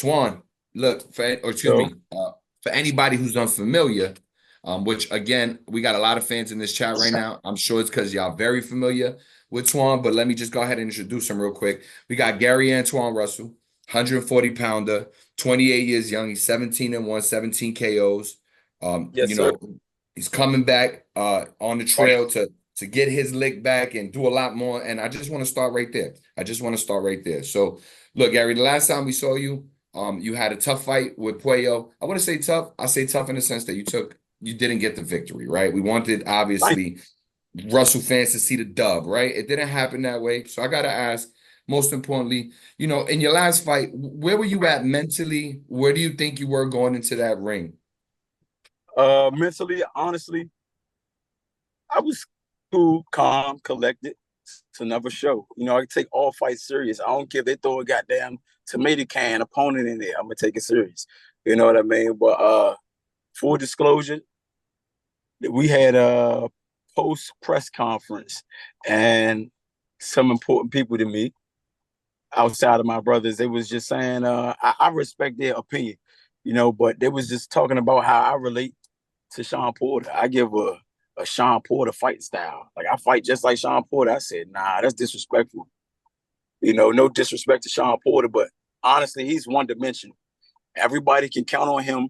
Antuanne, look, So, for anybody who's unfamiliar, which again, we got a lot of fans in this chat right now. I'm sure it's because y'all very familiar with Swan, but let me just go ahead and introduce him real quick. We got Gary Antoine Russell, 140 pounder, 28 years young. He's 17-1, 17 KOs. yes, sir. He's coming back on the trail to get his lick back and do a lot more. And I just want to start right there. So, look, Gary, the last time we saw you, you had a tough fight with Puello. I want to say tough. I say tough in the sense that you didn't get the victory, right? We wanted, Thank obviously, Russell fans to see the dub, right? It didn't happen that way. So I got to ask, most importantly, in your last fight, where were you at mentally? Where do you think you were going into that ring? Mentally, honestly, I was cool, calm, collected. It's another show. I take all fights serious. I don't care if they throw a goddamn tomato can opponent in there. I'm gonna take it serious. You know what I mean? But full disclosure, we had a post press conference, and some important people to me outside of my brothers, they was just saying, I respect their opinion, but they was just talking about how I relate to Shawn Porter. I give a Shawn Porter fight style. Like I fight just like Shawn Porter. I said, nah, that's disrespectful. No disrespect to Shawn Porter, but honestly, he's one dimensional. Everybody can count on him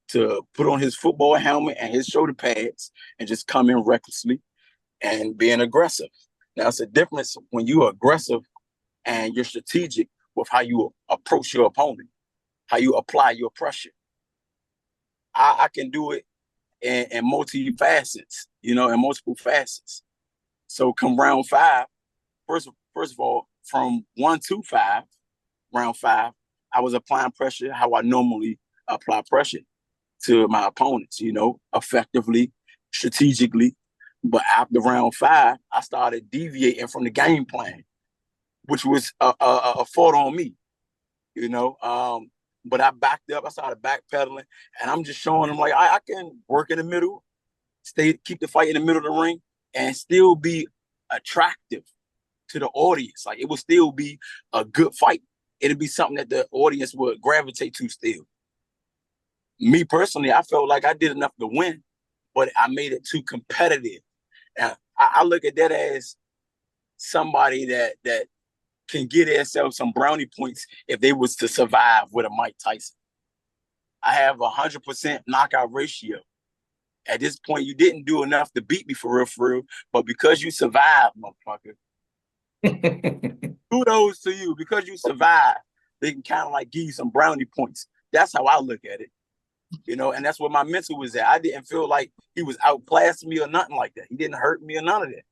to put on his football helmet and his shoulder pads and just come in recklessly and being aggressive. Now, it's a difference when you're aggressive and you're strategic with how you approach your opponent, how you apply your pressure. I can do it in multi-facets, in multiple facets. So come round five, first of all, from 1 to 5, round 5, I was applying pressure how I normally apply pressure to my opponents, effectively, strategically. But after round 5, I started deviating from the game plan, which was a fault on me, you know. But I backed up. I started backpedaling, and I'm just showing them like I can work in the middle, keep the fight in the middle of the ring, and still be attractive to the audience. Like it would still be a good fight. It'd be something that the audience would gravitate to still. Me personally, I felt like I did enough to win, but I made it too competitive. And I look at that as somebody that can get themselves some brownie points if they was to survive with a Mike Tyson. I have 100% knockout ratio. At this point, you didn't do enough to beat me for real, but because you survived, motherfucker, kudos to you. Because you survived, they can kind of like give you some brownie points. That's how I look at it, and that's where my mental was at. I didn't feel like he was outclassing me or nothing like that. He didn't hurt me or none of that.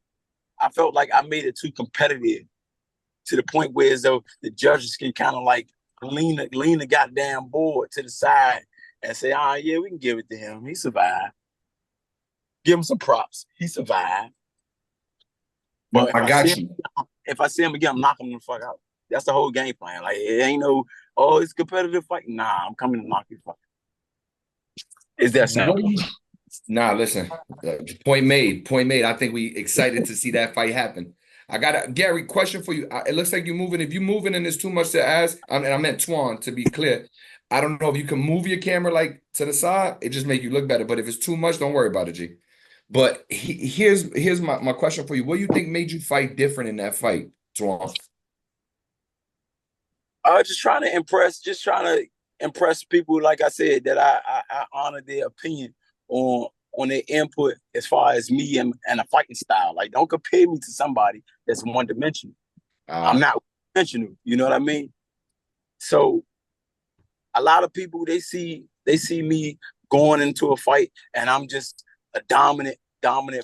I felt like I made it too competitive to the point where as though the judges can kind of like lean the goddamn board to the side and say, yeah, we can give it to him. He survived. Give him some props. He survived. No, But if I I see got him, you. if I see him again, I'm knocking him the fuck out. That's the whole game plan. Like it ain't no, it's a competitive fight. Nah, I'm coming to knock you fuck. It's that What do simple. you? Nah, listen. Point made. Point made. I think we excited to see that fight happen. I got a Gary question for you. It looks like you're moving. If you're moving and there's too much to ask, and I meant Twan to be clear. I don't know if you can move your camera like to the side. It just make you look better. But if it's too much, don't worry about it, G. But here's my question for you. What do you think made you fight different in that fight, Twan? Just trying to impress people. Like I said, that I honor their opinion on their input as far as me and a fighting style. Like, don't compare me to somebody that's one dimensional. I'm Uh, not one dimensional. You know what I mean? So a lot of people they see me going into a fight, and I'm just a dominant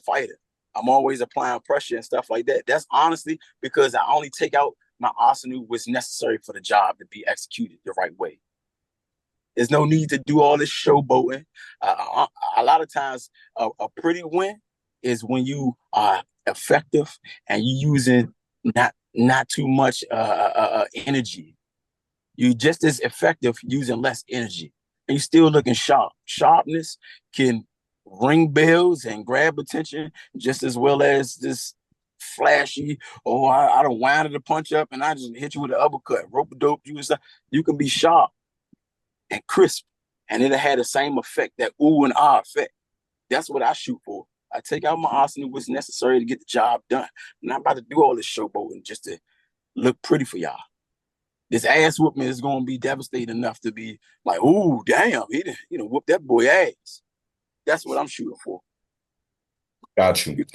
fighter. I'm always applying pressure and stuff like that. That's honestly because I only take out my arsenal what's necessary for the job to be executed the right way. There's no need to do all this showboating. A lot of times, a pretty win is when you are effective and you're using not too much energy. You're just as effective using less energy, and you're still looking sharp. Sharpness can ring bells and grab attention just as well as this flashy. Oh, I don't wind the punch up and I just hit you with an uppercut, rope a dope you and stuff. You can be sharp and crisp, and it'll have the same effect, that ooh and ah effect. That's what I shoot for. I take out my arsenal, what's necessary to get the job done. I'm not about to do all this showboating just to look pretty for y'all. This ass whooping is going to be devastating enough to be like, ooh, damn, he didn't, whoop that boy ass. That's what I'm shooting for. Got you.